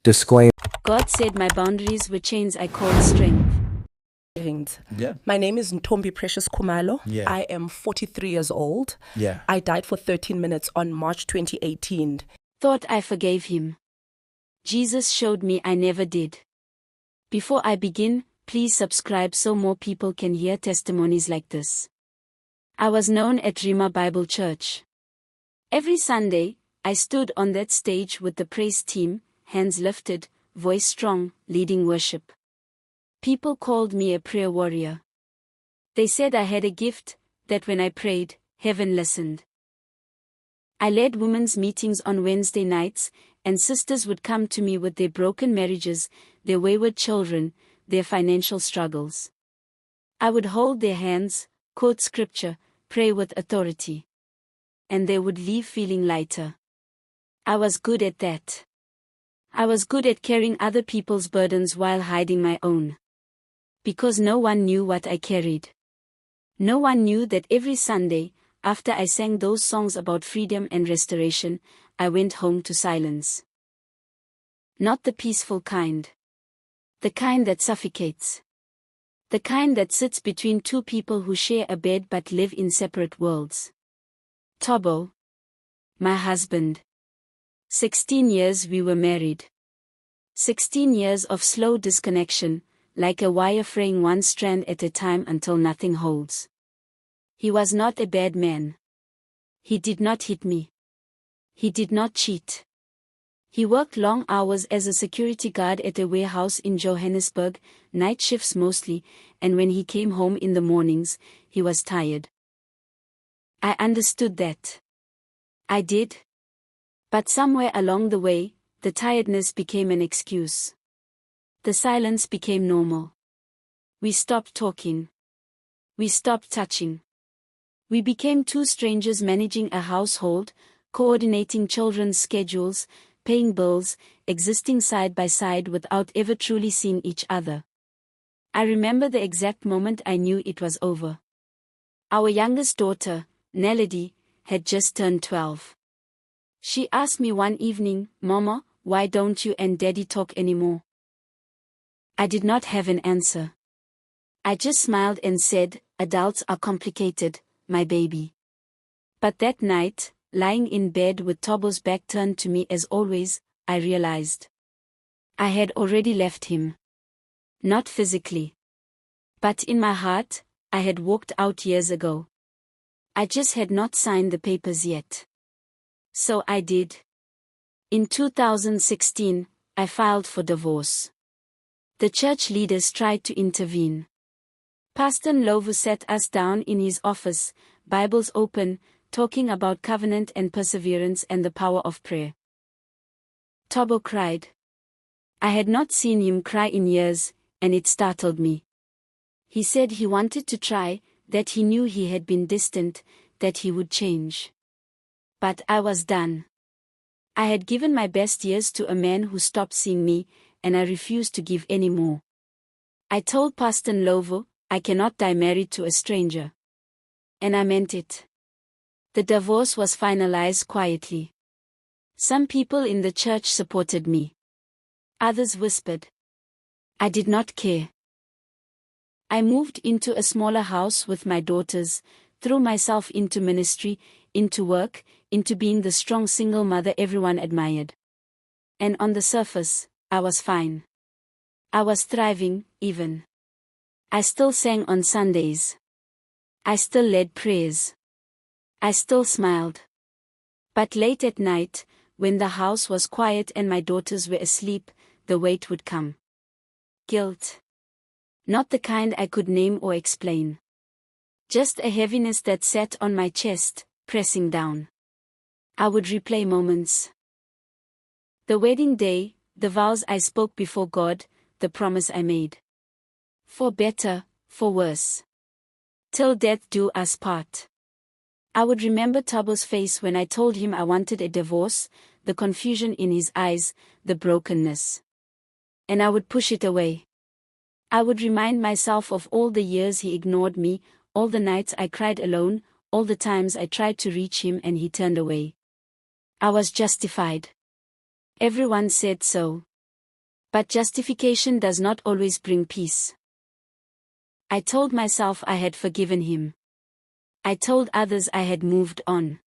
Disclaimer. God said my boundaries were chains I called strength. Yeah. My name is Ntombi Precious Kumalo. Yeah. I am 43 years old. Yeah. I died for 13 minutes on March 2018. Thought I forgave him. Jesus showed me I never did. Before I begin, please subscribe so more people can hear testimonies like this. I was known at Rima Bible Church. Every Sunday, I stood on that stage with the praise team, hands lifted, voice strong, leading worship. People called me a prayer warrior. They said I had a gift, that when I prayed, heaven listened. I led women's meetings on Wednesday nights, and sisters would come to me with their broken marriages, their wayward children, their financial struggles. I would hold their hands, quote scripture, pray with authority. And they would leave feeling lighter. I was good at that. I was good at carrying other people's burdens while hiding my own. Because no one knew what I carried. No one knew that every Sunday, after I sang those songs about freedom and restoration, I went home to silence. Not the peaceful kind. The kind that suffocates. The kind that sits between two people who share a bed but live in separate worlds. Tobo. My husband. 16 years we were married. 16 years of slow disconnection, like a wire fraying one strand at a time until nothing holds. He was not a bad man. He did not hit me. He did not cheat. He worked long hours as a security guard at a warehouse in Johannesburg, night shifts mostly, and when he came home in the mornings, he was tired. I understood that. I did. But somewhere along the way, the tiredness became an excuse. The silence became normal. We stopped talking. We stopped touching. We became two strangers managing a household, coordinating children's schedules, paying bills, existing side by side without ever truly seeing each other. I remember the exact moment I knew it was over. Our youngest daughter, Nelody, had just turned 12. She asked me one evening, "Mama, why don't you and Daddy talk anymore?" I did not have an answer. I just smiled and said, "Adults are complicated, my baby." But that night, lying in bed with Tobo's back turned to me as always, I realized I had already left him. Not physically. But in my heart, I had walked out years ago. I just had not signed the papers yet. So I did. In 2016, I filed for divorce. The church leaders tried to intervene. Pastor Ndlovu sat us down in his office, Bibles open, talking about covenant and perseverance and the power of prayer. Tobo cried. I had not seen him cry in years, and it startled me. He said he wanted to try, that he knew he had been distant, that he would change. But I was done. I had given my best years to a man who stopped seeing me, and I refused to give any more. I told Pastor Ndlovu, I cannot die married to a stranger. And I meant it. The divorce was finalized quietly. Some people in the church supported me. Others whispered. I did not care. I moved into a smaller house with my daughters, threw myself into ministry, into work, into being the strong single mother everyone admired. And on the surface, I was fine. I was thriving, even. I still sang on Sundays. I still led prayers. I still smiled. But late at night, when the house was quiet and my daughters were asleep, the weight would come. Guilt. Not the kind I could name or explain. Just a heaviness that sat on my chest, pressing down. I would replay moments. The wedding day, the vows I spoke before God, the promise I made. For better, for worse. Till death do us part. I would remember Tobo's face when I told him I wanted a divorce, the confusion in his eyes, the brokenness. And I would push it away. I would remind myself of all the years he ignored me, all the nights I cried alone, all the times I tried to reach him and he turned away. I was justified. Everyone said so. But justification does not always bring peace. I told myself I had forgiven him. I told others I had moved on.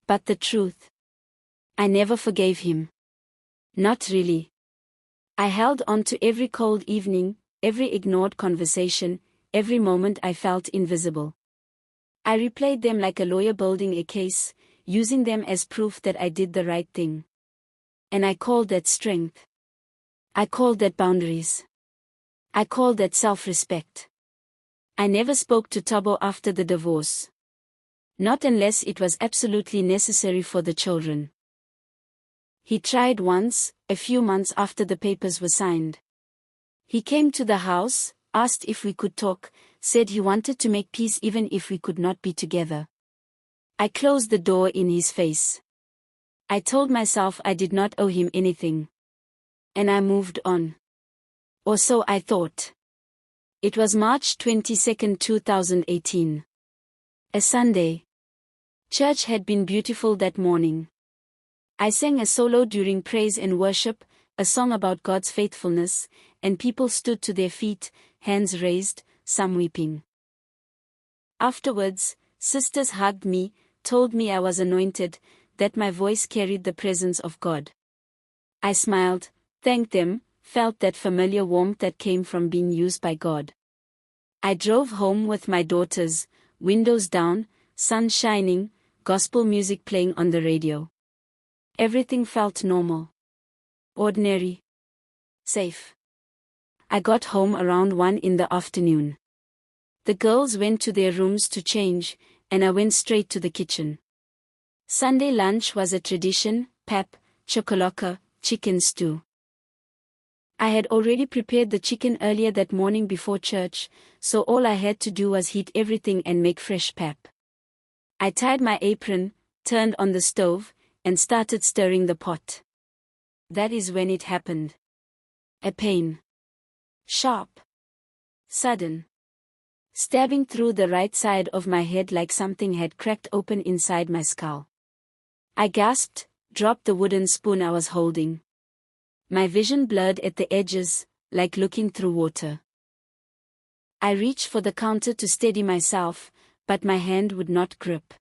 But the truth? I never forgave him. Not really. I held on to every cold evening, every ignored conversation, every moment I felt invisible. I replayed them like a lawyer building a case, using them as proof that I did the right thing. And I called that strength. I called that boundaries. I called that self-respect. I never spoke to Thabo after the divorce. Not unless it was absolutely necessary for the children. He tried once, a few months after the papers were signed. He came to the house, asked if we could talk, said he wanted to make peace even if we could not be together. I closed the door in his face. I told myself I did not owe him anything. And I moved on. Or so I thought. It was March 22, 2018. A Sunday. Church had been beautiful that morning. I sang a solo during praise and worship, a song about God's faithfulness, and people stood to their feet, hands raised, some weeping. Afterwards, sisters hugged me, told me I was anointed, that my voice carried the presence of God. I smiled, thanked them, felt that familiar warmth that came from being used by God. I drove home with my daughters, windows down, sun shining, gospel music playing on the radio. Everything felt normal. Ordinary. Safe. I got home around 1 in the afternoon. The girls went to their rooms to change, and I went straight to the kitchen. Sunday lunch was a tradition: pap, chocolate, chicken stew. I had already prepared the chicken earlier that morning before church, so all I had to do was heat everything and make fresh pap. I tied my apron, turned on the stove, and started stirring the pot. That is when it happened. A pain. Sharp. Sudden. Stabbing through the right side of my head like something had cracked open inside my skull. I gasped, dropped the wooden spoon I was holding. My vision blurred at the edges, like looking through water. I reached for the counter to steady myself, but my hand would not grip.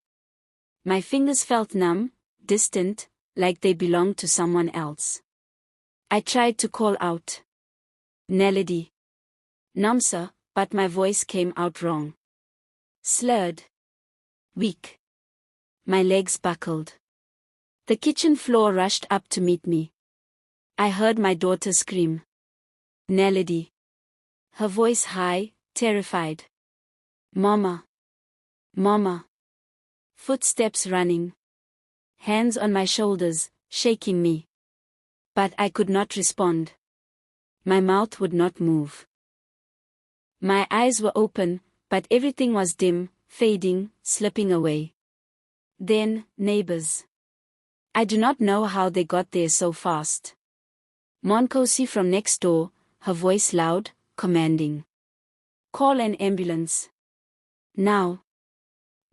My fingers felt numb, distant, like they belonged to someone else. I tried to call out. Nelady. Namsa, but my voice came out wrong. Slurred. Weak. My legs buckled. The kitchen floor rushed up to meet me. I heard my daughter scream. Nelady. Her voice high, terrified. Mama. Mama. Footsteps running. Hands on my shoulders, shaking me. But I could not respond. My mouth would not move. My eyes were open, but everything was dim, fading, slipping away. Then, neighbors. I do not know how they got there so fast. Monkosi from next door, her voice loud, commanding. Call an ambulance. Now.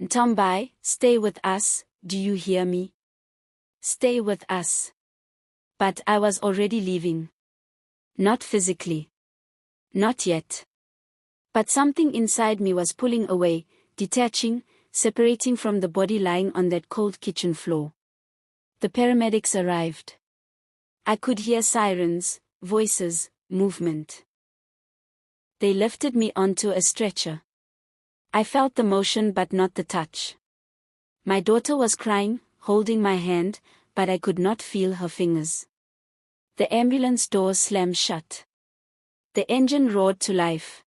Ntombai, stay with us, do you hear me? Stay with us. But I was already leaving. Not physically. Not yet. But something inside me was pulling away, detaching, separating from the body lying on that cold kitchen floor. The paramedics arrived. I could hear sirens, voices, movement. They lifted me onto a stretcher. I felt the motion but not the touch. My daughter was crying, holding my hand, but I could not feel her fingers. The ambulance doors slammed shut. The engine roared to life.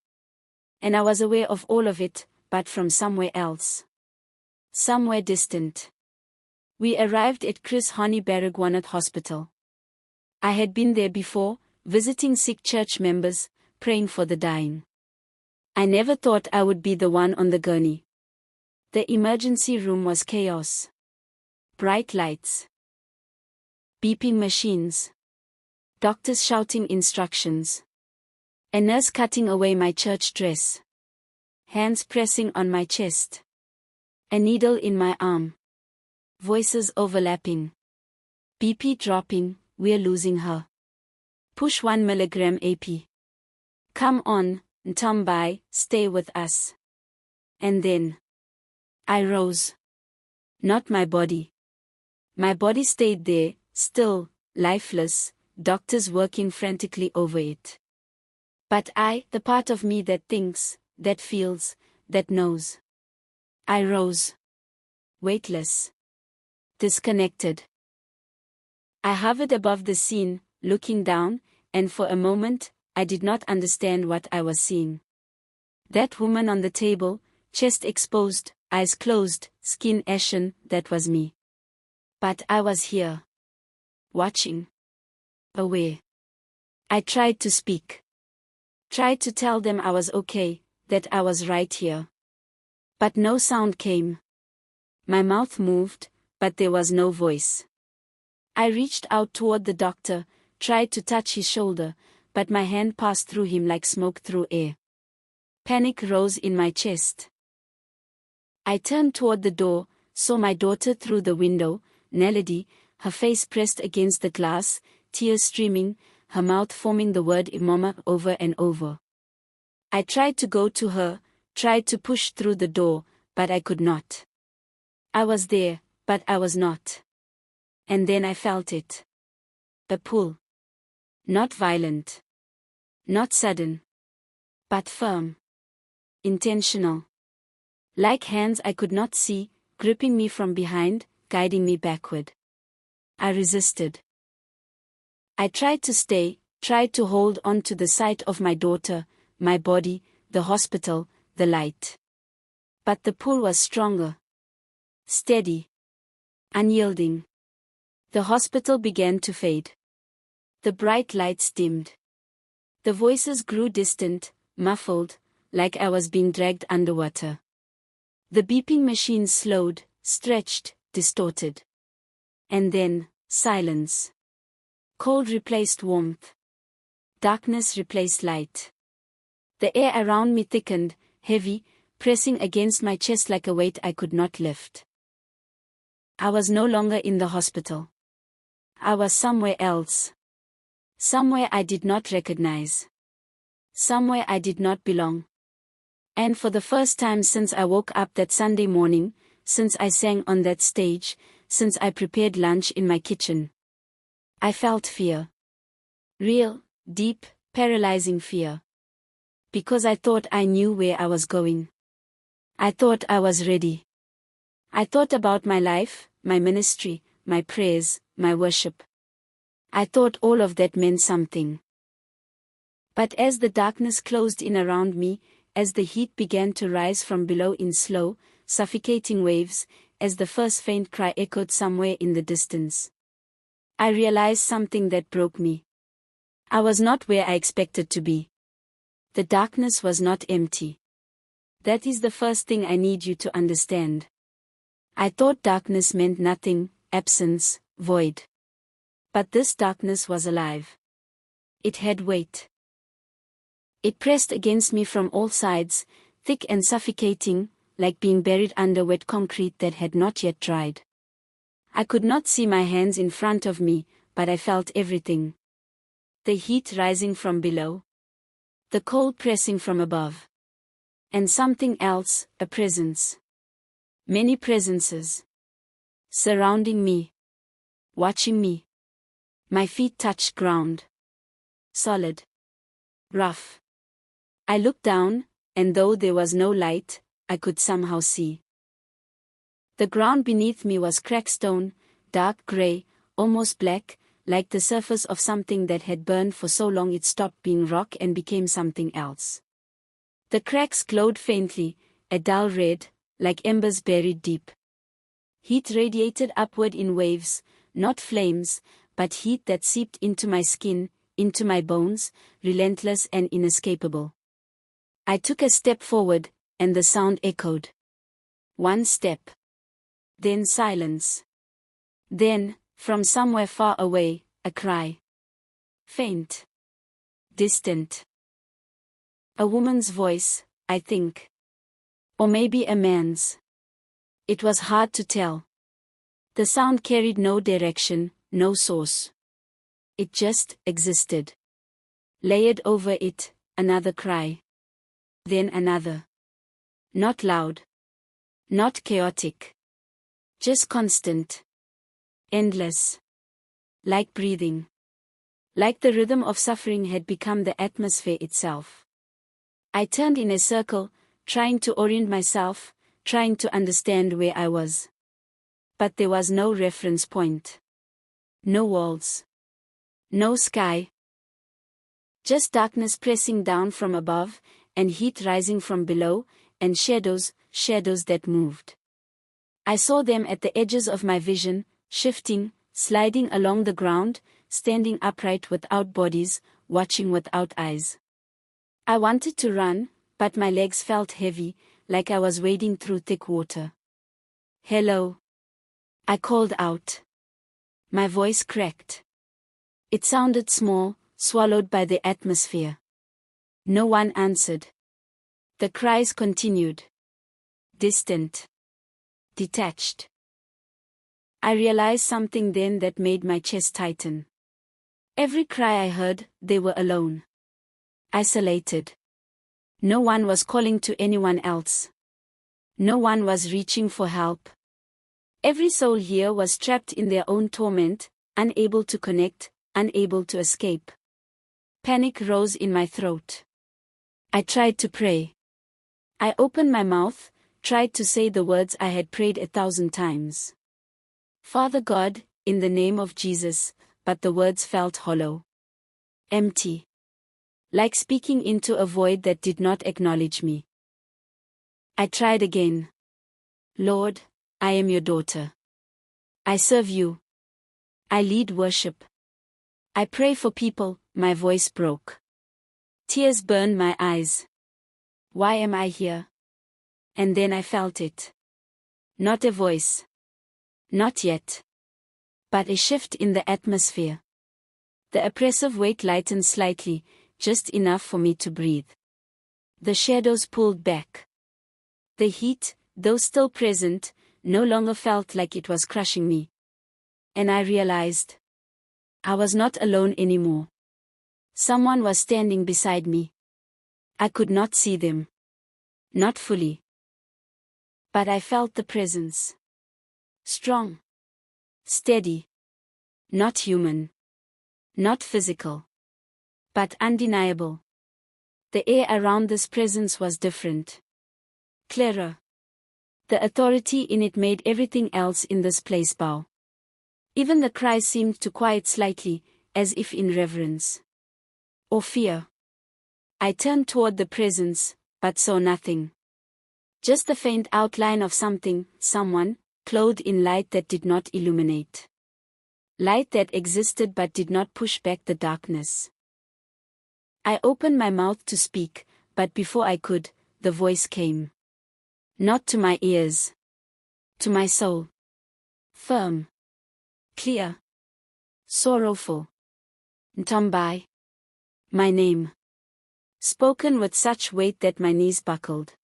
And I was aware of all of it, but from somewhere else. Somewhere distant. We arrived at Chris Hani Baragwanath Hospital. I had been there before, visiting sick church members, praying for the dying. I never thought I would be the one on the gurney. The emergency room was chaos. Bright lights. Beeping machines. Doctors shouting instructions. A nurse cutting away my church dress. Hands pressing on my chest. A needle in my arm. Voices overlapping. BP dropping, we're losing her. Push 1 milligram AP. Come on, Ntombi, stay with us. And then I rose. Not my body. My body stayed there, still, lifeless, doctors working frantically over it. But I, the part of me that thinks, that feels, that knows. I rose. Weightless. Disconnected. I hovered above the scene, looking down, and for a moment, I did not understand what I was seeing. That woman on the table, chest exposed, eyes closed, skin ashen, that was me. But I was here. Watching. Aware. I tried to speak. Tried to tell them I was okay, that I was right here. But no sound came. My mouth moved, but there was no voice. I reached out toward the doctor, tried to touch his shoulder, but my hand passed through him like smoke through air. Panic rose in my chest. I turned toward the door, saw my daughter through the window, Nelody, her face pressed against the glass, tears streaming, her mouth forming the word Imama over and over. I tried to go to her, tried to push through the door, but I could not. I was there, but I was not. And then I felt it. A pull. Not violent. Not sudden. But firm. Intentional. Like hands I could not see, gripping me from behind, guiding me backward. I resisted. I tried to stay, tried to hold on to the sight of my daughter, my body, the hospital, the light. But the pull was stronger. Steady. Unyielding. The hospital began to fade. The bright lights dimmed. The voices grew distant, muffled, like I was being dragged underwater. The beeping machines slowed, stretched, distorted. And then, silence. Cold replaced warmth. Darkness replaced light. The air around me thickened, heavy, pressing against my chest like a weight I could not lift. I was no longer in the hospital. I was somewhere else. Somewhere I did not recognize. Somewhere I did not belong. And for the first time since I woke up that Sunday morning, since I sang on that stage, since I prepared lunch in my kitchen, I felt fear. Real, deep, paralyzing fear. Because I thought I knew where I was going. I thought I was ready. I thought about my life, my ministry, my prayers, my worship. I thought all of that meant something. But as the darkness closed in around me, as the heat began to rise from below in slow, suffocating waves, as the first faint cry echoed somewhere in the distance, I realized something that broke me. I was not where I expected to be. The darkness was not empty. That is the first thing I need you to understand. I thought darkness meant nothing, absence, void. But this darkness was alive. It had weight. It pressed against me from all sides, thick and suffocating, like being buried under wet concrete that had not yet dried. I could not see my hands in front of me, but I felt everything. The heat rising from below. The cold pressing from above. And something else, a presence. Many presences. Surrounding me. Watching me. My feet touched ground. Solid. Rough. I looked down, and though there was no light, I could somehow see. The ground beneath me was cracked stone, dark gray, almost black, like the surface of something that had burned for so long it stopped being rock and became something else. The cracks glowed faintly, a dull red, like embers buried deep. Heat radiated upward in waves, not flames, but heat that seeped into my skin, into my bones, relentless and inescapable. I took a step forward, and the sound echoed. One step. Then silence. Then, from somewhere far away, a cry. Faint. Distant. A woman's voice, I think. Or maybe a man's. It was hard to tell. The sound carried no direction, no source. It just existed. Layered over it, another cry. Then another. Not loud. Not chaotic. Just constant. Endless. Like breathing. Like the rhythm of suffering had become the atmosphere itself. I turned in a circle, trying to orient myself, trying to understand where I was. But there was no reference point. No walls. No sky. Just darkness pressing down from above, and heat rising from below, and shadows that moved. I saw them at the edges of my vision, shifting, sliding along the ground, standing upright without bodies, watching without eyes. I wanted to run, but my legs felt heavy, like I was wading through thick water. Hello. I called out. My voice cracked. It sounded small, swallowed by the atmosphere. No one answered. The cries continued. Distant. Detached. I realized something then that made my chest tighten. Every cry I heard, they were alone. Isolated. No one was calling to anyone else. No one was reaching for help. Every soul here was trapped in their own torment, unable to connect, unable to escape. Panic rose in my throat. I tried to pray. I opened my mouth, tried to say the words I had prayed 1,000 times. Father God, in the name of Jesus, but the words felt hollow. Empty. Like speaking into a void that did not acknowledge me. I tried again. Lord, I am your daughter. I serve you. I lead worship. I pray for people, my voice broke. Tears burned my eyes. Why am I here? And then I felt it. Not a voice. Not yet. But a shift in the atmosphere. The oppressive weight lightened slightly, just enough for me to breathe. The shadows pulled back. The heat, though still present, no longer felt like it was crushing me. And I realized I was not alone anymore. Someone was standing beside me. I could not see them. Not fully. But I felt the presence. Strong. Steady. Not human. Not physical. But undeniable. The air around this presence was different. Clearer. The authority in it made everything else in this place bow. Even the cries seemed to quiet slightly, as if in reverence. Or fear. I turned toward the presence, but saw nothing. Just the faint outline of something, someone, clothed in light that did not illuminate. Light that existed but did not push back the darkness. I opened my mouth to speak, but before I could, the voice came. Not to my ears. To my soul. Firm. Clear. Sorrowful. Ntombai. My name. Spoken with such weight that my knees buckled.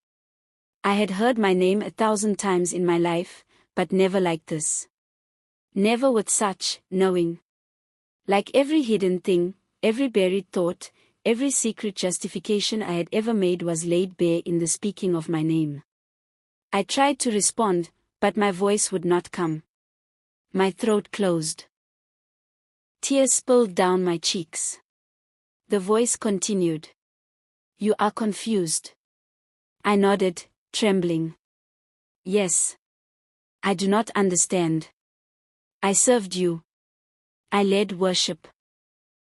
I had heard my name 1,000 times in my life, but never like this. Never with such knowing. Like every hidden thing, every buried thought, every secret justification I had ever made was laid bare in the speaking of my name. I tried to respond, but my voice would not come. My throat closed. Tears spilled down my cheeks. The voice continued. You are confused. I nodded, trembling. Yes. I do not understand. I served you. I led worship.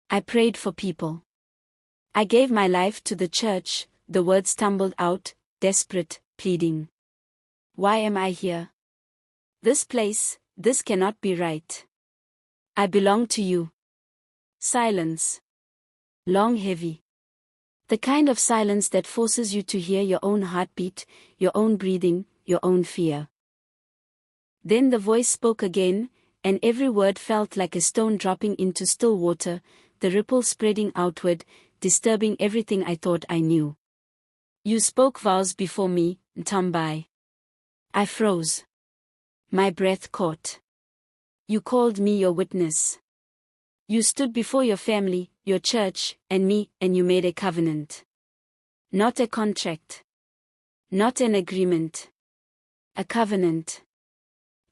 I prayed for people. I gave my life to the church, the words stumbled out, desperate, pleading. Why am I here? This place, this cannot be right. I belong to you. Silence. Long, heavy. The kind of silence that forces you to hear your own heartbeat, your own breathing, your own fear. Then the voice spoke again, and every word felt like a stone dropping into still water, the ripple spreading outward, disturbing everything I thought I knew. You spoke vows before me, Ntombai. I froze. My breath caught. You called me your witness. You stood before your family, your church, and me, and you made a covenant. Not a contract. Not an agreement. A covenant.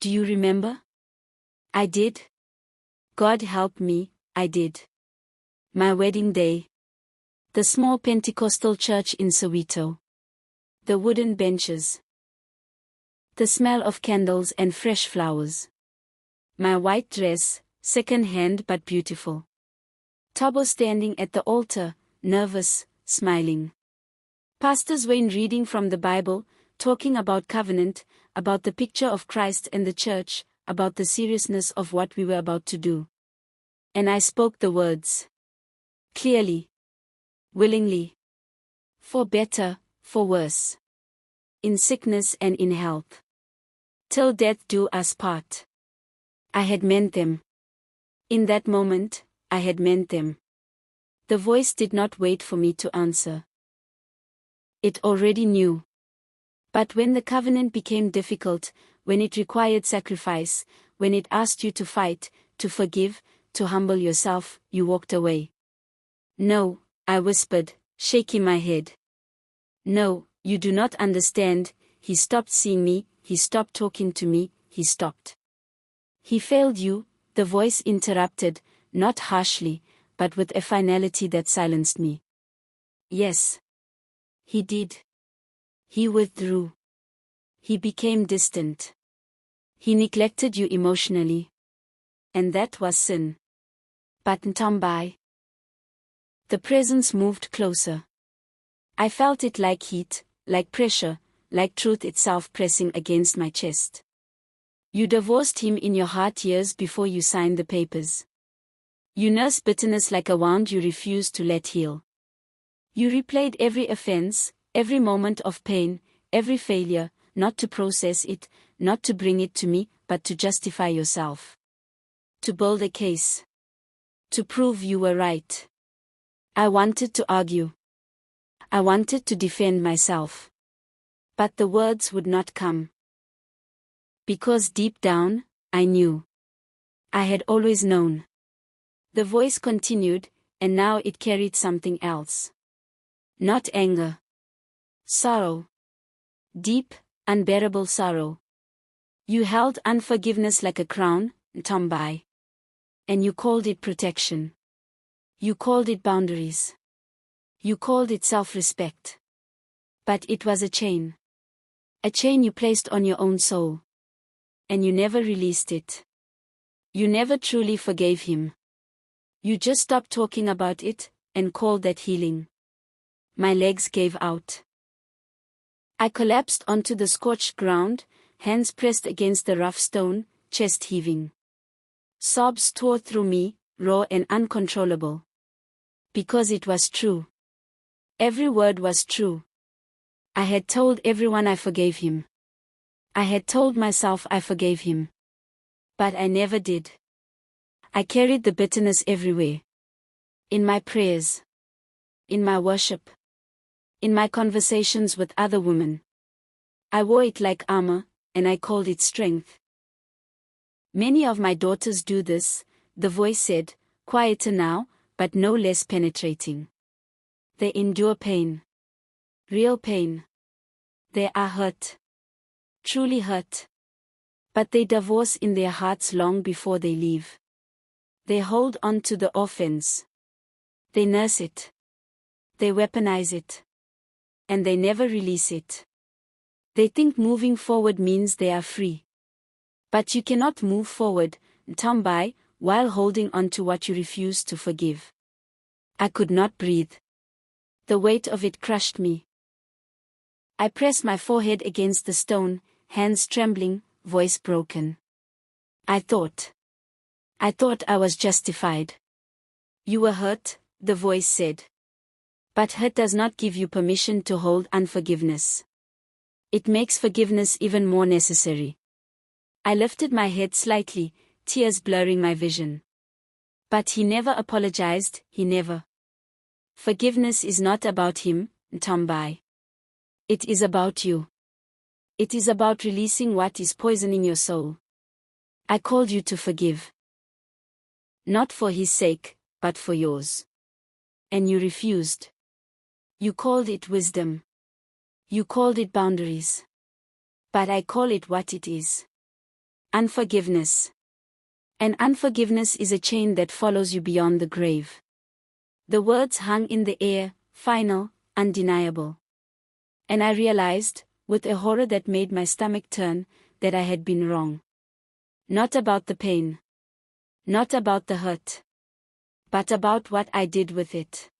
Do you remember? I did. God help me, I did. My wedding day. The small Pentecostal church in Soweto. The wooden benches. The smell of candles and fresh flowers. My white dress, second-hand but beautiful. Tobo standing at the altar, nervous, smiling. Pastor Wayne reading from the Bible, talking about covenant, about the picture of Christ and the church, about the seriousness of what we were about to do. And I spoke the words. Clearly. Willingly. For better, for worse. In sickness and in health. Till death do us part. I had meant them. In that moment, I had meant them. The voice did not wait for me to answer. It already knew. But when the covenant became difficult, when it required sacrifice, when it asked you to fight, to forgive, to humble yourself, you walked away. No, I whispered, shaking my head. No, you do not understand. He stopped seeing me, he stopped talking to me, he stopped. He failed you, the voice interrupted, not harshly, but with a finality that silenced me. Yes. He did. He withdrew. He became distant. He neglected you emotionally. And that was sin. But Ntombai. The presence moved closer. I felt it like heat, like pressure, like truth itself pressing against my chest. You divorced him in your heart years before you signed the papers. You nursed bitterness like a wound you refused to let heal. You replayed every offense, every moment of pain, every failure, not to process it, not to bring it to me, but to justify yourself. To build a case. To prove you were right. I wanted to argue. I wanted to defend myself. But the words would not come. Because deep down, I knew. I had always known. The voice continued, and now it carried something else. Not anger. Sorrow. Deep, unbearable sorrow. You held unforgiveness like a crown, Ntombai. And you called it protection. You called it boundaries. You called it self-respect. But it was a chain. A chain you placed on your own soul. And you never released it. You never truly forgave him. You just stopped talking about it, and called that healing. My legs gave out. I collapsed onto the scorched ground, hands pressed against the rough stone, chest heaving. Sobs tore through me, raw and uncontrollable. Because it was true. Every word was true. I had told everyone I forgave him. I had told myself I forgave him. But I never did. I carried the bitterness everywhere. In my prayers. In my worship. In my conversations with other women. I wore it like armor, and I called it strength. Many of my daughters do this, the voice said, quieter now, but no less penetrating. They endure pain. Real pain. They are hurt. Truly hurt. But they divorce in their hearts long before they leave. They hold on to the offense. They nurse it. They weaponize it. And they never release it. They think moving forward means they are free. But you cannot move forward, Ntombai, while holding on to what you refuse to forgive. I could not breathe. The weight of it crushed me. I pressed my forehead against the stone, hands trembling, voice broken. I thought I was justified. You were hurt, the voice said. But hurt does not give you permission to hold unforgiveness. It makes forgiveness even more necessary. I lifted my head slightly, tears blurring my vision. But he never apologized, he never. Forgiveness is not about him, Ntombai. It is about you. It is about releasing what is poisoning your soul. I called you to forgive. Not for his sake, but for yours. And you refused. You called it wisdom. You called it boundaries. But I call it what it is. Unforgiveness. And unforgiveness is a chain that follows you beyond the grave. The words hung in the air, final, undeniable. And I realized, with a horror that made my stomach turn, that I had been wrong. Not about the pain. Not about the hurt. But about what I did with it.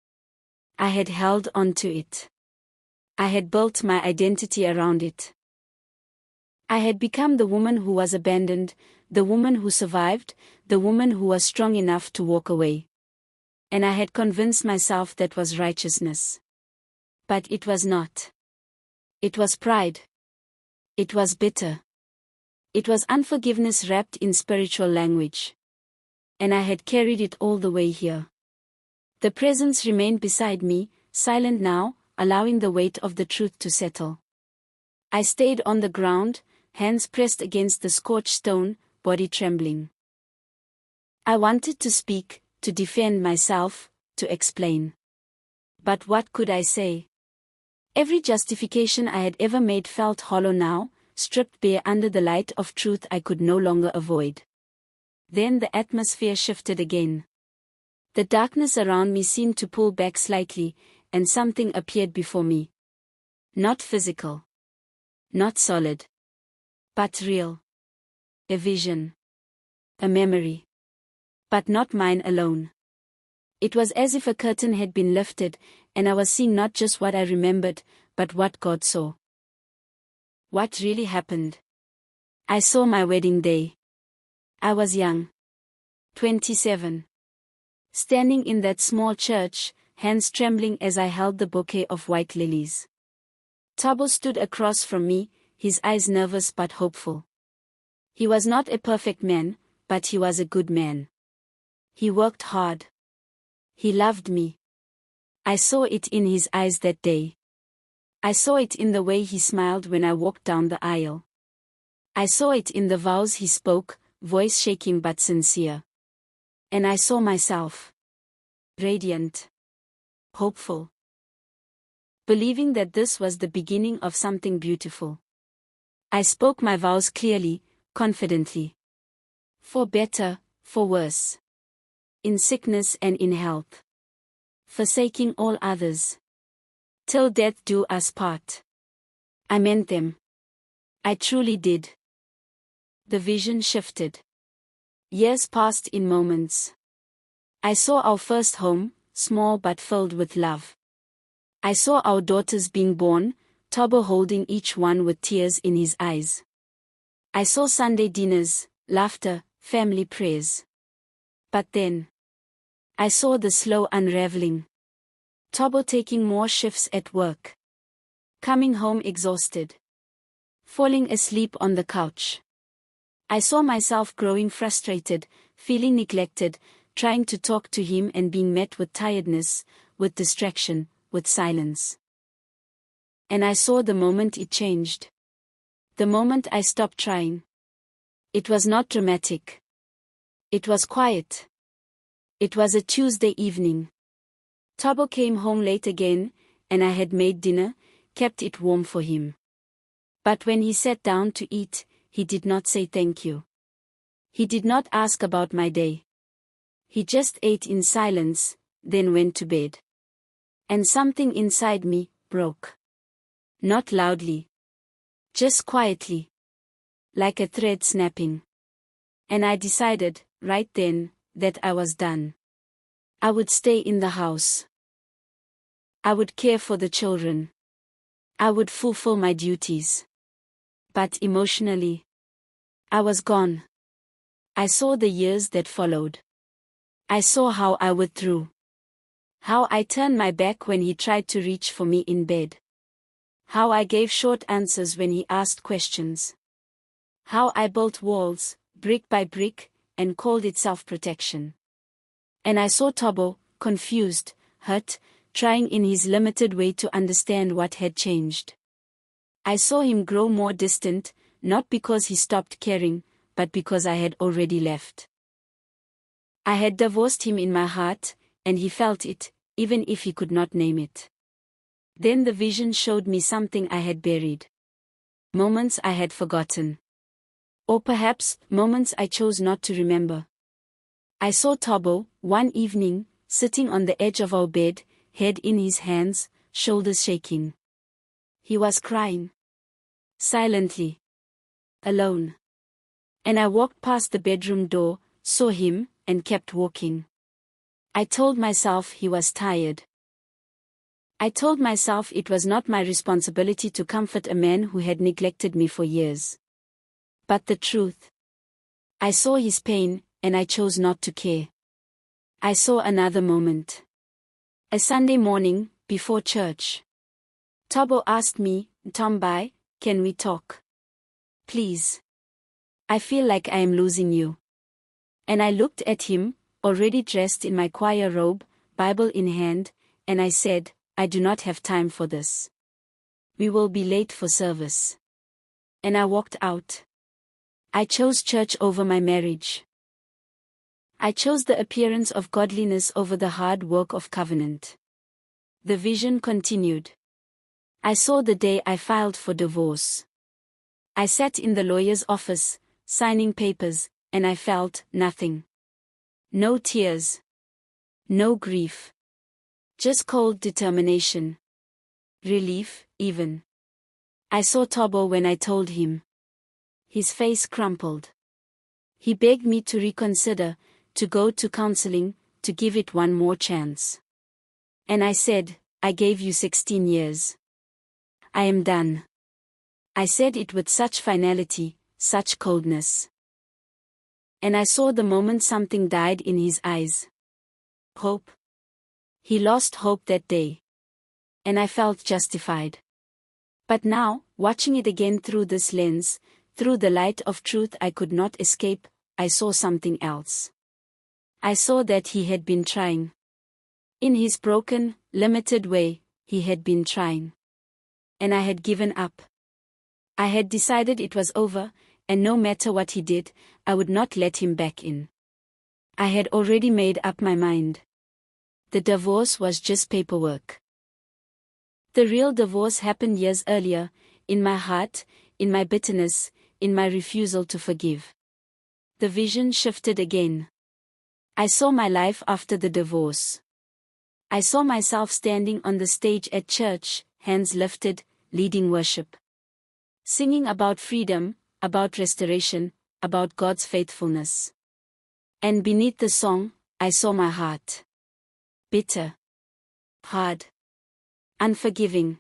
I had held on to it. I had built my identity around it. I had become the woman who was abandoned, the woman who survived, the woman who was strong enough to walk away. And I had convinced myself that was righteousness. But it was not. It was pride. It was bitter. It was unforgiveness wrapped in spiritual language. And I had carried it all the way here. The presence remained beside me, silent now, allowing the weight of the truth to settle. I stayed on the ground, hands pressed against the scorched stone, body trembling. I wanted to speak, to defend myself, to explain. But what could I say? Every justification I had ever made felt hollow now, stripped bare under the light of truth I could no longer avoid. Then the atmosphere shifted again. The darkness around me seemed to pull back slightly, and something appeared before me. Not physical. Not solid. But real. A vision. A memory. But not mine alone. It was as if a curtain had been lifted, and I was seeing not just what I remembered, but what God saw. What really happened? I saw my wedding day. I was young. 27. Standing in that small church, hands trembling as I held the bouquet of white lilies. Thabo stood across from me, his eyes nervous but hopeful. He was not a perfect man, but he was a good man. He worked hard. He loved me. I saw it in his eyes that day. I saw it in the way he smiled when I walked down the aisle. I saw it in the vows he spoke, voice shaking but sincere. And I saw myself. Radiant. Hopeful. Believing that this was the beginning of something beautiful. I spoke my vows clearly, confidently. For better, for worse. In sickness and in health. Forsaking all others. Till death do us part. I meant them. I truly did. The vision shifted. Years passed in moments. I saw our first home, small but filled with love. I saw our daughters being born, Thabo holding each one with tears in his eyes. I saw Sunday dinners, laughter, family prayers. But then, I saw the slow unraveling. Thabo taking more shifts at work. Coming home exhausted. Falling asleep on the couch. I saw myself growing frustrated, feeling neglected, trying to talk to him and being met with tiredness, with distraction, with silence. And I saw the moment it changed. The moment I stopped trying. It was not dramatic. It was quiet. It was a Tuesday evening. Thabo came home late again, and I had made dinner, kept it warm for him. But when he sat down to eat, he did not say thank you. He did not ask about my day. He just ate in silence, then went to bed. And something inside me broke. Not loudly. Just quietly. Like a thread snapping. And I decided, right then, that I was done. I would stay in the house. I would care for the children. I would fulfill my duties. But emotionally, I was gone. I saw the years that followed. I saw how I withdrew. How I turned my back when he tried to reach for me in bed. How I gave short answers when he asked questions. How I built walls, brick by brick, and called it self-protection. And I saw Thabo, confused, hurt, trying in his limited way to understand what had changed. I saw him grow more distant, not because he stopped caring, but because I had already left. I had divorced him in my heart, and he felt it, even if he could not name it. Then the vision showed me something I had buried. Moments I had forgotten. Or perhaps, moments I chose not to remember. I saw Tobo, one evening, sitting on the edge of our bed, head in his hands, shoulders shaking. He was crying. Silently. Alone. And I walked past the bedroom door, saw him, and kept walking. I told myself he was tired. I told myself it was not my responsibility to comfort a man who had neglected me for years. But the truth. I saw his pain, and I chose not to care. I saw another moment. A Sunday morning, before church. Tobo asked me, "Tombai, can we talk? Please. I feel like I am losing you." And I looked at him, already dressed in my choir robe, Bible in hand, and I said, "I do not have time for this. We will be late for service." And I walked out. I chose church over my marriage. I chose the appearance of godliness over the hard work of covenant. The vision continued. I saw the day I filed for divorce. I sat in the lawyer's office, signing papers, and I felt nothing. No tears. No grief. Just cold determination. Relief, even. I saw Tobo when I told him. His face crumpled. He begged me to reconsider, to go to counseling, to give it one more chance. And I said, "I gave you 16 years. I am done." I said it with such finality, such coldness. And I saw the moment something died in his eyes. Hope. He lost hope that day. And I felt justified. But now, watching it again through this lens, through the light of truth I could not escape, I saw something else. I saw that he had been trying. In his broken, limited way, he had been trying. And I had given up. I had decided it was over, and no matter what he did, I would not let him back in. I had already made up my mind. The divorce was just paperwork. The real divorce happened years earlier, in my heart, in my bitterness, in my refusal to forgive. The vision shifted again. I saw my life after the divorce. I saw myself standing on the stage at church, hands lifted, leading worship. Singing about freedom, about restoration, about God's faithfulness. And beneath the song, I saw my heart. Bitter. Hard. Unforgiving.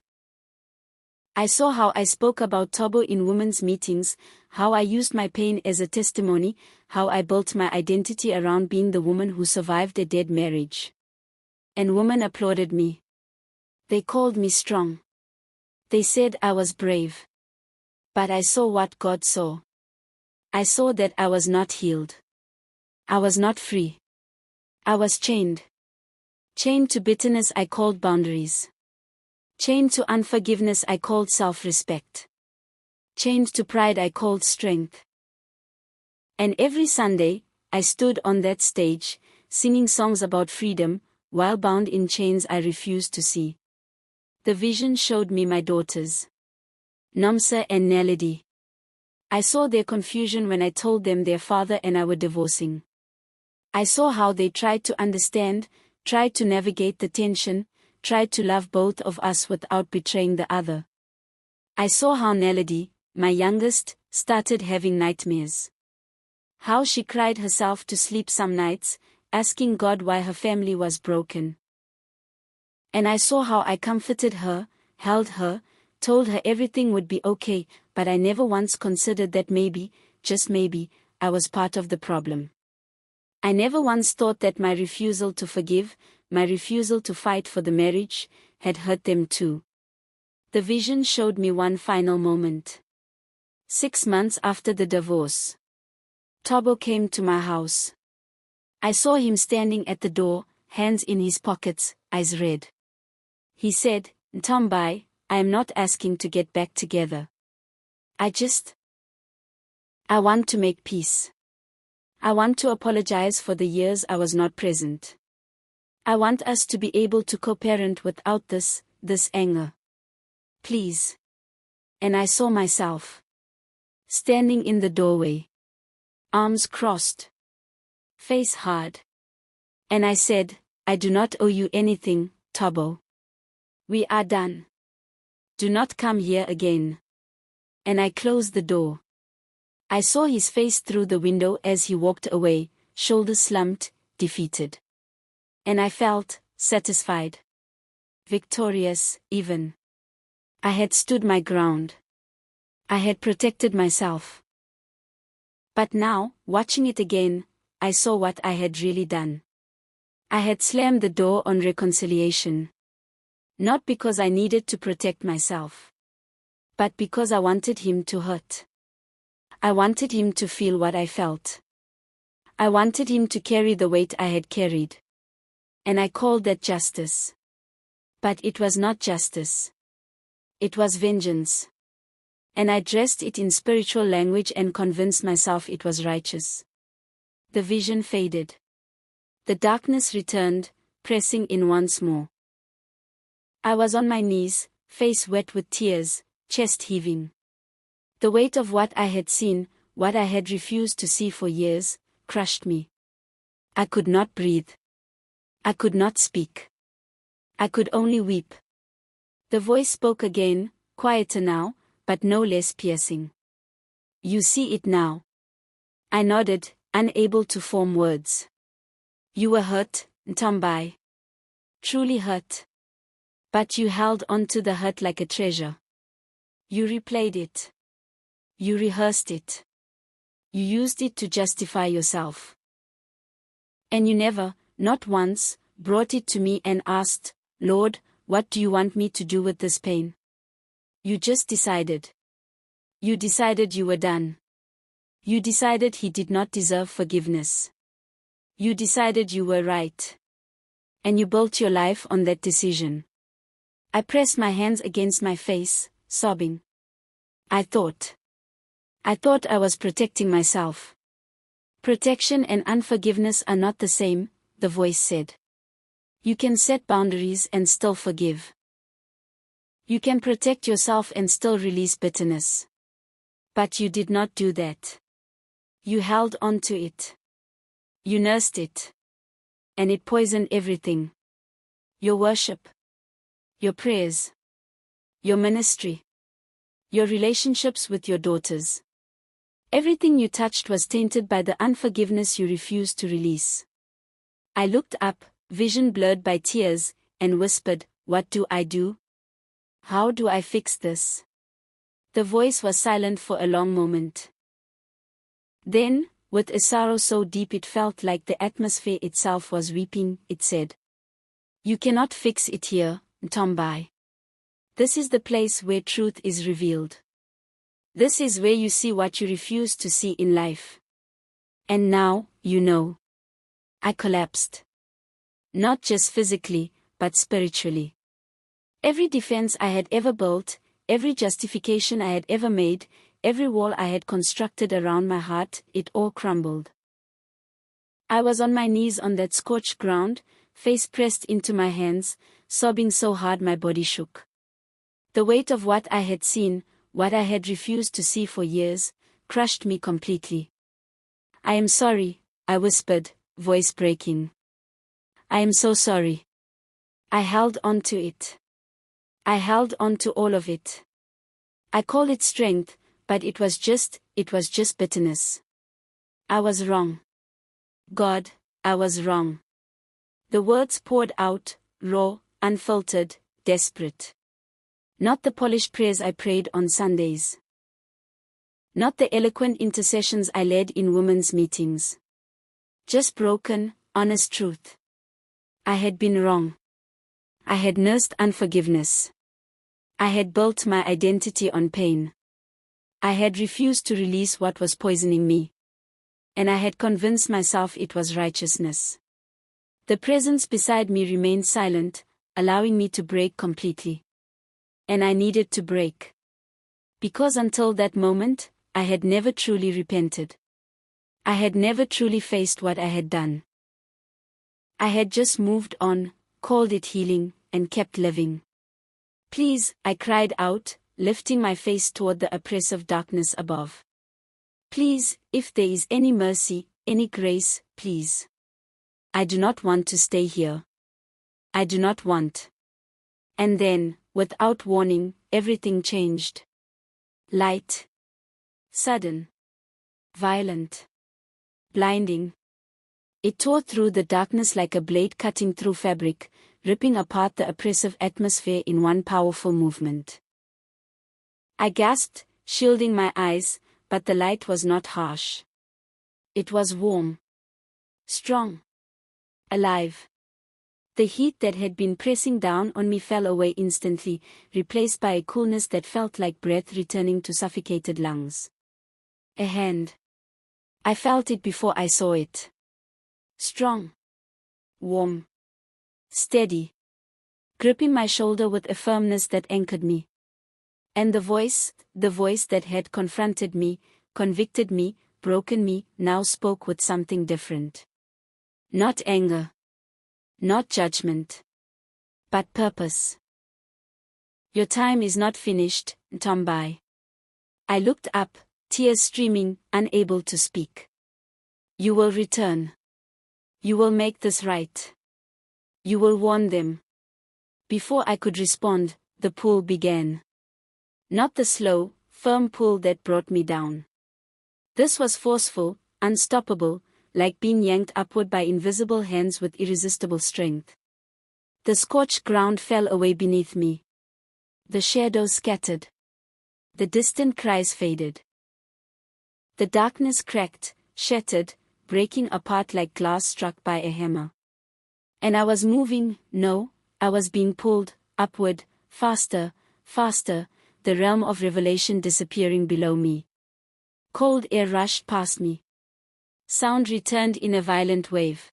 I saw how I spoke about Tobo in women's meetings, how I used my pain as a testimony, how I built my identity around being the woman who survived a dead marriage. And women applauded me. They called me strong. They said I was brave. But I saw what God saw. I saw that I was not healed. I was not free. I was chained. Chained to bitterness I called boundaries. Chained to unforgiveness I called self-respect. Chained to pride I called strength. And every Sunday, I stood on that stage, singing songs about freedom, while bound in chains I refused to see. The vision showed me my daughters. Nomsa and Nelady. I saw their confusion when I told them their father and I were divorcing. I saw how they tried to understand, tried to navigate the tension, tried to love both of us without betraying the other. I saw how Nelady, my youngest, started having nightmares. How she cried herself to sleep some nights, asking God why her family was broken. And I saw how I comforted her, held her, told her everything would be okay, but I never once considered that maybe, just maybe, I was part of the problem. I never once thought that my refusal to forgive, my refusal to fight for the marriage, had hurt them too. The vision showed me one final moment. 6 months after the divorce. Tobo came to my house. I saw him standing at the door, hands in his pockets, eyes red. He said, "Tombai, I am not asking to get back together. I want to make peace. I want to apologize for the years I was not present. I want us to be able to co-parent without this anger. Please. And I saw myself standing in the doorway, arms crossed, face hard. And I said, I do not owe you anything, Tobo. We are done. Do not come here again. And I closed the door. I saw his face through the window as he walked away, shoulders slumped, defeated. And I felt satisfied, victorious, even. I had stood my ground. I had protected myself. But now, watching it again, I saw what I had really done. I had slammed the door on reconciliation. Not because I needed to protect myself, but because I wanted him to hurt. I wanted him to feel what I felt. I wanted him to carry the weight I had carried. And I called that justice. But it was not justice. It was vengeance. And I dressed it in spiritual language and convinced myself it was righteous. The vision faded. The darkness returned, pressing in once more. I was on my knees, face wet with tears, chest heaving. The weight of what I had seen, what I had refused to see for years, crushed me. I could not breathe. I could not speak. I could only weep. The voice spoke again, quieter now, but no less piercing. You see it now. I nodded, unable to form words. You were hurt, Ntombi. Truly hurt. But you held on to the hurt like a treasure. You replayed it. You rehearsed it. You used it to justify yourself. And you never, not once, brought it to me and asked, Lord, what do you want me to do with this pain? You just decided. You decided you were done. You decided he did not deserve forgiveness. You decided you were right. And you built your life on that decision. I pressed my hands against my face, sobbing. I thought I was protecting myself. Protection and unforgiveness are not the same, the voice said. You can set boundaries and still forgive. You can protect yourself and still release bitterness. But you did not do that. You held on to it. You nursed it. And it poisoned everything. Your worship. Your prayers. Your ministry. Your relationships with your daughters. Everything you touched was tainted by the unforgiveness you refused to release. I looked up, vision blurred by tears, and whispered, What do I do? How do I fix this? The voice was silent for a long moment. Then, with a sorrow so deep it felt like the atmosphere itself was weeping, it said, You cannot fix it here, Ntombi. This is the place where truth is revealed. This is where you see what you refuse to see in life. And now, you know. I collapsed. Not just physically, but spiritually. Every defense I had ever built, every justification I had ever made, every wall I had constructed around my heart, it all crumbled. I was on my knees on that scorched ground, face pressed into my hands, sobbing so hard my body shook. The weight of what I had seen, what I had refused to see for years, crushed me completely. I am sorry, I whispered, voice breaking. I am so sorry. I held on to it. I held on to all of it. I call it strength, but it was just bitterness. I was wrong. God, I was wrong. The words poured out, raw, unfiltered, desperate. Not the polished prayers I prayed on Sundays. Not the eloquent intercessions I led in women's meetings. Just broken, honest truth. I had been wrong. I had nursed unforgiveness. I had built my identity on pain. I had refused to release what was poisoning me. And I had convinced myself it was righteousness. The presence beside me remained silent, allowing me to break completely. And I needed to break. Because until that moment, I had never truly repented. I had never truly faced what I had done. I had just moved on, called it healing, and kept living. Please, I cried out, lifting my face toward the oppressive darkness above. Please, if there is any mercy, any grace, please. I do not want to stay here. I do not want. And then, without warning, everything changed. Light. Sudden. Violent. Blinding. It tore through the darkness like a blade cutting through fabric, ripping apart the oppressive atmosphere in one powerful movement. I gasped, shielding my eyes, but the light was not harsh. It was warm. Strong. Alive. The heat that had been pressing down on me fell away instantly, replaced by a coolness that felt like breath returning to suffocated lungs. A hand. I felt it before I saw it. Strong. Warm. Steady. Gripping my shoulder with a firmness that anchored me. And the voice that had confronted me, convicted me, broken me, now spoke with something different. Not anger. Not judgment. But purpose. Your time is not finished, Ntombi. I looked up, tears streaming, unable to speak. You will return. You will make this right. You will warn them. Before I could respond, the pull began. Not the slow, firm pull that brought me down. This was forceful, unstoppable, like being yanked upward by invisible hands with irresistible strength. The scorched ground fell away beneath me. The shadows scattered. The distant cries faded. The darkness cracked, shattered, breaking apart like glass struck by a hammer. And I was moving, no, I was being pulled, upward, faster, faster, the realm of revelation disappearing below me. Cold air rushed past me. Sound returned in a violent wave.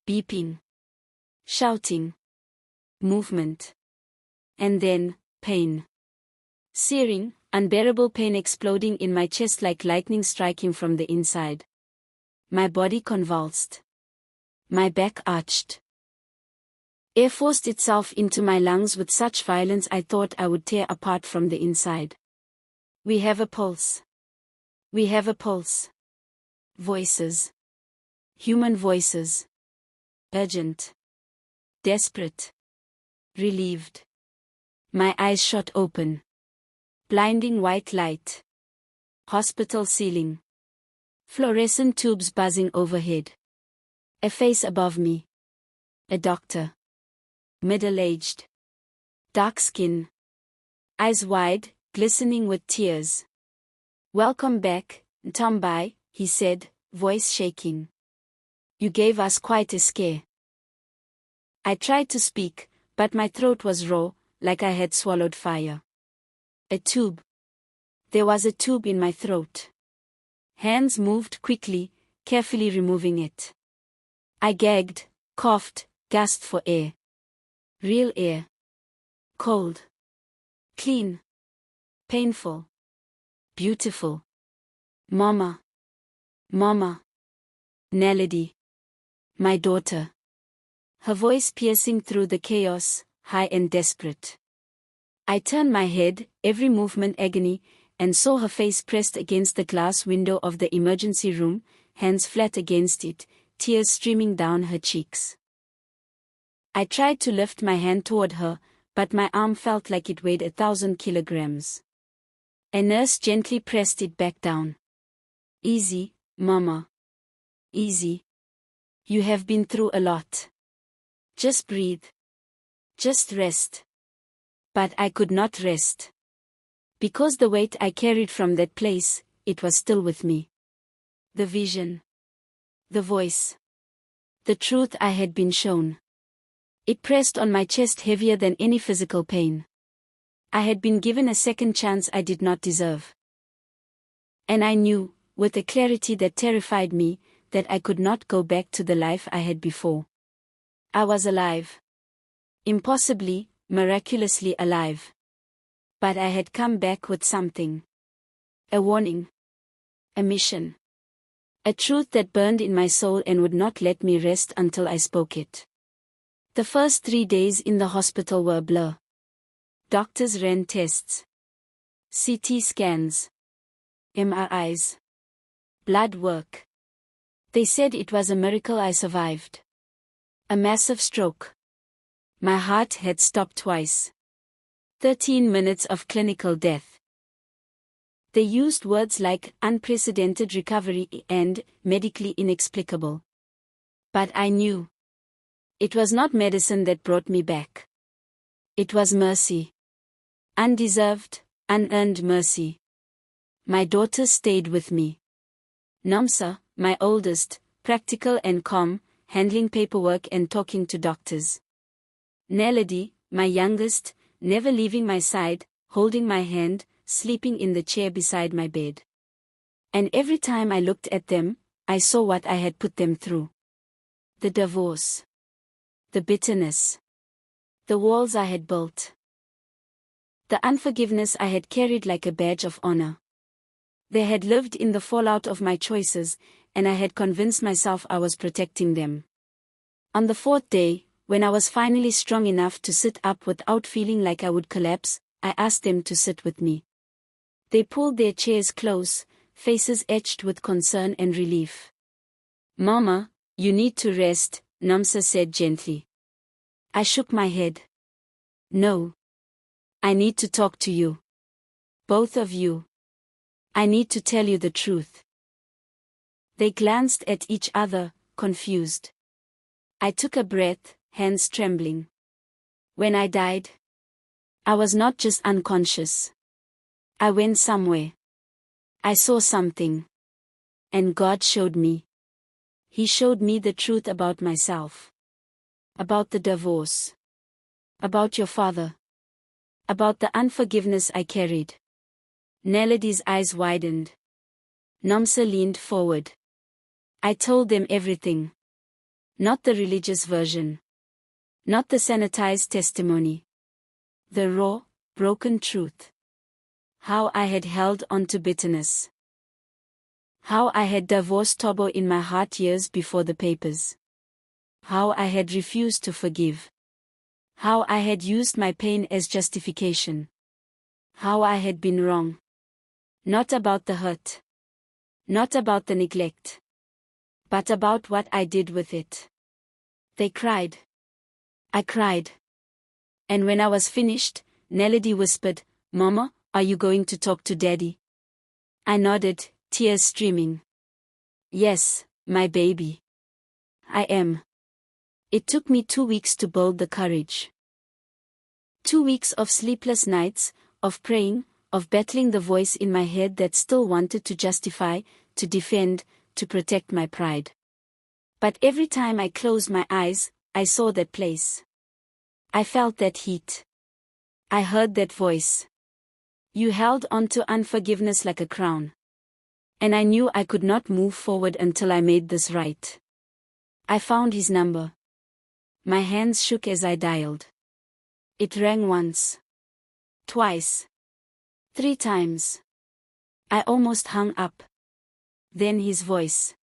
Beeping. Shouting. Movement. And then, pain. Searing, unbearable pain exploding in my chest like lightning striking from the inside. My body convulsed. My back arched. Air forced itself into my lungs with such violence I thought I would tear apart from the inside. We have a pulse. We have a pulse. Voices. Human voices. Urgent. Desperate. Relieved. My eyes shot open. Blinding white light. Hospital ceiling. Fluorescent tubes buzzing overhead. A face above me. A doctor. Middle-aged. Dark skin. Eyes wide, glistening with tears. Welcome back, Ntombi, he said, voice shaking. You gave us quite a scare. I tried to speak, but my throat was raw, like I had swallowed fire. A tube. There was a tube in my throat. Hands moved quickly, carefully removing it. I gagged, coughed, gasped for air. Real air. Cold. Clean. Painful. Beautiful. Mama. Mama. Naledi. My daughter. Her voice piercing through the chaos, high and desperate. I turned my head, every movement agony, and saw her face pressed against the glass window of the emergency room, hands flat against it, tears streaming down her cheeks. I tried to lift my hand toward her, but my arm felt like it weighed 1,000 kilograms. A nurse gently pressed it back down. Easy, Mama. Easy. You have been through a lot. Just breathe. Just rest. But I could not rest. Because the weight I carried from that place, it was still with me. The vision. The voice. The truth I had been shown. It pressed on my chest heavier than any physical pain. I had been given a second chance I did not deserve. And I knew, with a clarity that terrified me, that I could not go back to the life I had before. I was alive. Impossibly, miraculously alive. But I had come back with something. A warning. A mission. A truth that burned in my soul and would not let me rest until I spoke it. The first 3 days in the hospital were a blur. Doctors ran tests. CT scans. MRIs. Blood work. They said it was a miracle I survived. A massive stroke. My heart had stopped twice. 13 minutes of clinical death. They used words like unprecedented recovery and medically inexplicable. But I knew. It was not medicine that brought me back. It was mercy. Undeserved, unearned mercy. My daughter stayed with me. Nomsa, my oldest, practical and calm, handling paperwork and talking to doctors. Nelody, my youngest, never leaving my side, holding my hand, sleeping in the chair beside my bed. And every time I looked at them, I saw what I had put them through. The divorce. The bitterness. The walls I had built. The unforgiveness I had carried like a badge of honor. They had lived in the fallout of my choices, and I had convinced myself I was protecting them. On the 4th day, when I was finally strong enough to sit up without feeling like I would collapse, I asked them to sit with me. They pulled their chairs close, faces etched with concern and relief. "Mama, you need to rest," Nomsa said gently. I shook my head. "No. I need to talk to you. Both of you. I need to tell you the truth." They glanced at each other, confused. I took a breath, hands trembling. When I died, I was not just unconscious. I went somewhere. I saw something. And God showed me. He showed me the truth about myself. About the divorce. About your father. About the unforgiveness I carried. Nelody's eyes widened. Nomsa leaned forward. I told them everything. Not the religious version. Not the sanitized testimony. The raw, broken truth. How I had held on to bitterness. How I had divorced Tobo in my heart years before the papers. How I had refused to forgive. How I had used my pain as justification. How I had been wrong. Not about the hurt. Not about the neglect. But about what I did with it. They cried. I cried. And when I was finished, Nelody whispered, "Mama, are you going to talk to Daddy?" I nodded, tears streaming. "Yes, my baby. I am." It took me 2 weeks to build the courage. 2 weeks of sleepless nights, of praying, of battling the voice in my head that still wanted to justify, to defend, to protect my pride. But every time I closed my eyes, I saw that place. I felt that heat. I heard that voice. You held on to unforgiveness like a crown. And I knew I could not move forward until I made this right. I found his number. My hands shook as I dialed. It rang once. Twice. 3 times. I almost hung up. Then his voice.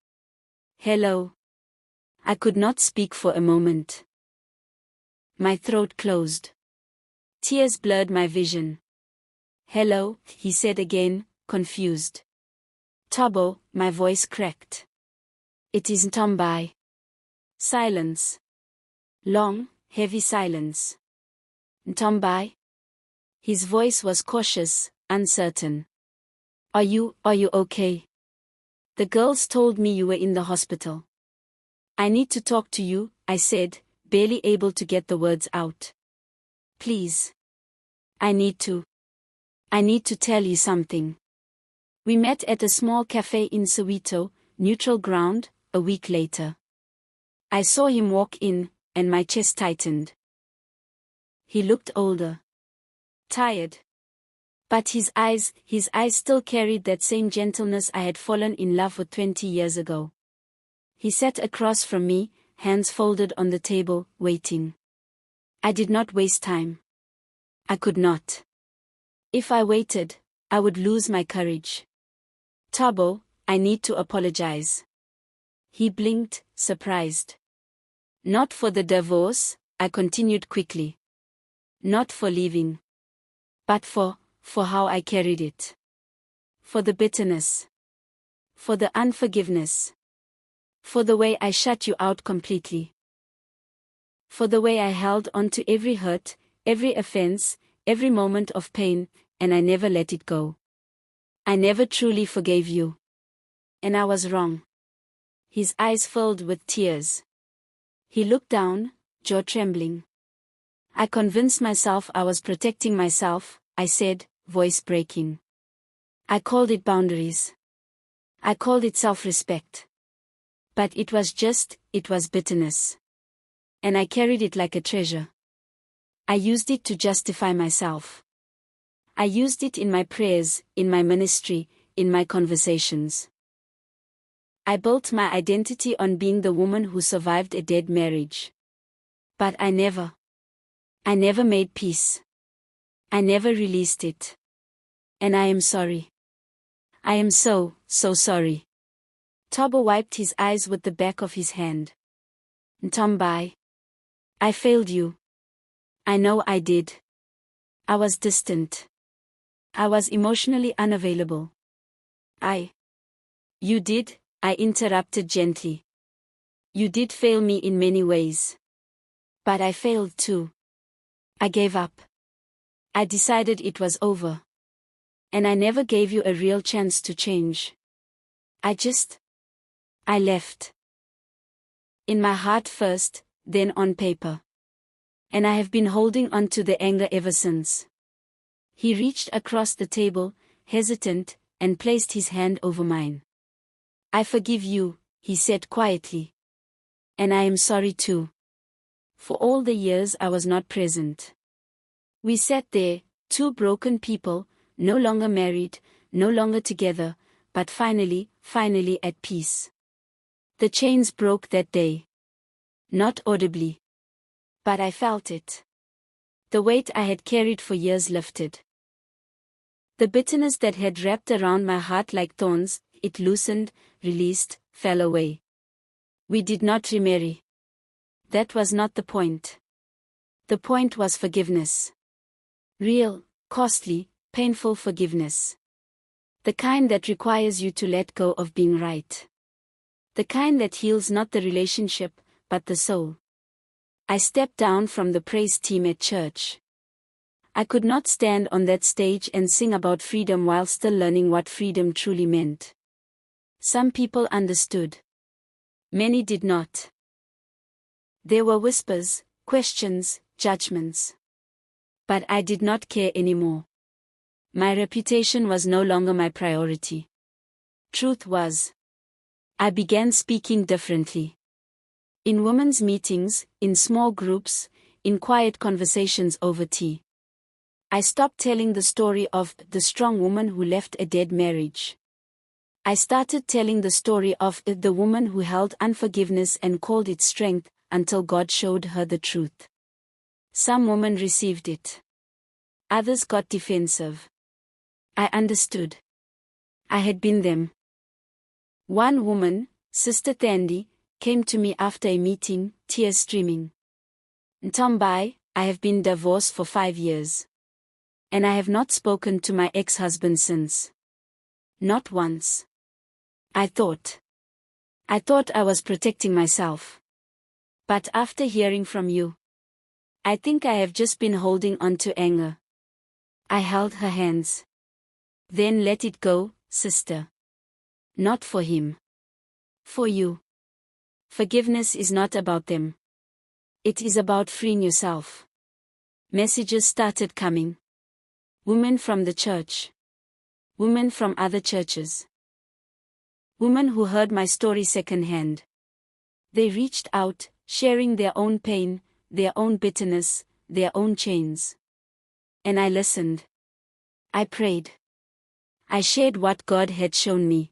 "Hello." I could not speak for a moment. My throat closed. Tears blurred my vision. "Hello," he said again, confused. "Tobo," my voice cracked. "It is Ntombi." Silence. Long, heavy silence. "Ntombi?" His voice was cautious, uncertain. Are you okay?" "The girls told me you were in the hospital." "I need to talk to you," I said, barely able to get the words out. "Please. I need to tell you something." We met at a small cafe in Soweto, neutral ground, a week later. I saw him walk in, and my chest tightened. He looked older. Tired. But his eyes still carried that same gentleness I had fallen in love with 20 years ago. He sat across from me, hands folded on the table, waiting. I did not waste time. I could not. If I waited, I would lose my courage. "Tobo, I need to apologize." He blinked, surprised. Not for the divorce, I continued quickly. Not for leaving. But for how I carried it. For the bitterness. For the unforgiveness. For the way I shut you out completely. For the way I held on to every hurt, every offense, every moment of pain, and I never let it go. I never truly forgave you. And I was wrong. His eyes filled with tears. He looked down, jaw trembling. I convinced myself I was protecting myself, I said, voice breaking. I called it boundaries. I called it self-respect. But it was bitterness. And I carried it like a treasure. I used it to justify myself. I used it in my prayers, in my ministry, in my conversations. I built my identity on being the woman who survived a dead marriage. But I never made peace. I never released it. And I am sorry. I am so sorry. Tobo wiped his eyes with the back of his hand. Ntombi. I failed you. I know I did. I was distant. I was emotionally unavailable. You did, I interrupted gently. You did fail me in many ways. But I failed too. I gave up. I decided it was over. And I never gave you a real chance to change. I left. In my heart first, then on paper. And I have been holding on to the anger ever since. He reached across the table, hesitant, and placed his hand over mine. I forgive you, he said quietly. And I am sorry too. For all the years I was not present. We sat there, two broken people, no longer married, no longer together, but finally at peace. The chains broke that day. Not audibly. But I felt it. The weight I had carried for years lifted. The bitterness that had wrapped around my heart like thorns, it loosened, released, fell away. We did not remarry. That was not the point. The point was forgiveness. Real, costly, painful forgiveness. The kind that requires you to let go of being right. The kind that heals not the relationship, but the soul. I stepped down from the praise team at church. I could not stand on that stage and sing about freedom while still learning what freedom truly meant. Some people understood. Many did not. There were whispers, questions, judgments. But I did not care anymore. My reputation was no longer my priority. Truth was. I began speaking differently. In women's meetings, in small groups, in quiet conversations over tea. I stopped telling the story of the strong woman who left a dead marriage. I started telling the story of the woman who held unforgiveness and called it strength, until God showed her the truth. Some women received it. Others got defensive. I understood. I had been them. One woman, Sister Thandi, came to me after a meeting, tears streaming. Ntombi, I have been divorced for 5 years. And I have not spoken to my ex-husband since. Not once. I thought I was protecting myself. But after hearing from you, I think I have just been holding on to anger. I held her hands. Then let it go, sister. Not for him. For you. Forgiveness is not about them. It is about freeing yourself. Messages started coming. Women from the church. Women from other churches. Women who heard my story secondhand. They reached out, sharing their own pain, their own bitterness, their own chains. And I listened. I prayed. I shared what God had shown me.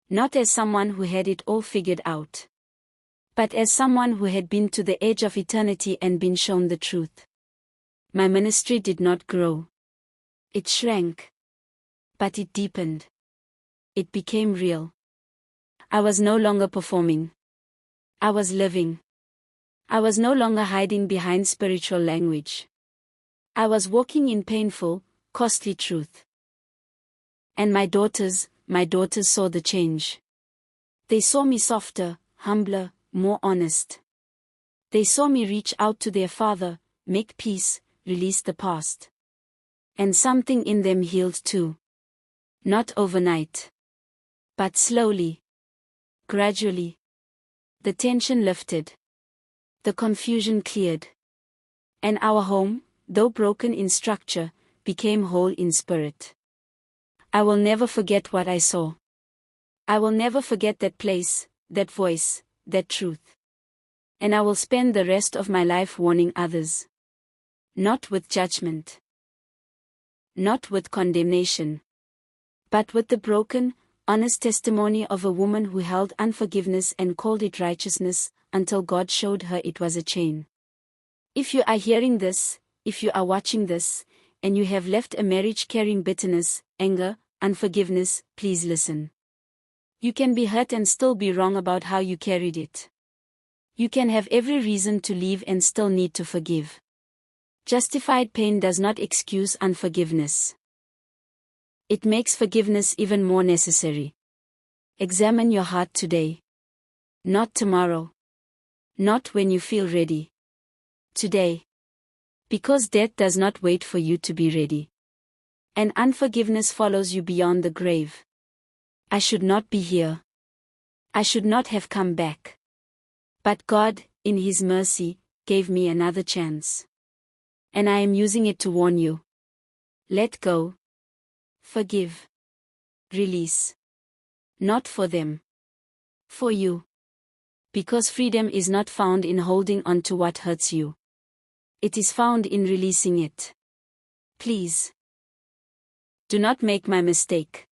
Not as someone who had it all figured out. But as someone who had been to the edge of eternity and been shown the truth. My ministry did not grow. It shrank. But it deepened. It became real. I was no longer performing. I was living. I was no longer hiding behind spiritual language. I was walking in painful, costly truth. And my daughters saw the change. They saw me softer, humbler, more honest. They saw me reach out to their father, make peace, release the past. And something in them healed too. Not overnight. But slowly. Gradually. The tension lifted. The confusion cleared. And our home, though broken in structure, became whole in spirit. I will never forget what I saw. I will never forget that place, that voice, that truth. And I will spend the rest of my life warning others. Not with judgment. Not with condemnation. But with the broken, honest testimony of a woman who held unforgiveness and called it righteousness, until God showed her it was a chain. If you are hearing this, if you are watching this, and you have left a marriage carrying bitterness, anger, unforgiveness, please listen. You can be hurt and still be wrong about how you carried it. You can have every reason to leave and still need to forgive. Justified pain does not excuse unforgiveness. It makes forgiveness even more necessary. Examine your heart today. Not tomorrow. Not when you feel ready. Today. Because death does not wait for you to be ready. And unforgiveness follows you beyond the grave. I should not be here. I should not have come back. But God, in His mercy, gave me another chance. And I am using it to warn you. Let go. Forgive. Release. Not for them. For you. Because freedom is not found in holding on to what hurts you. It is found in releasing it. Please. Do not make my mistake.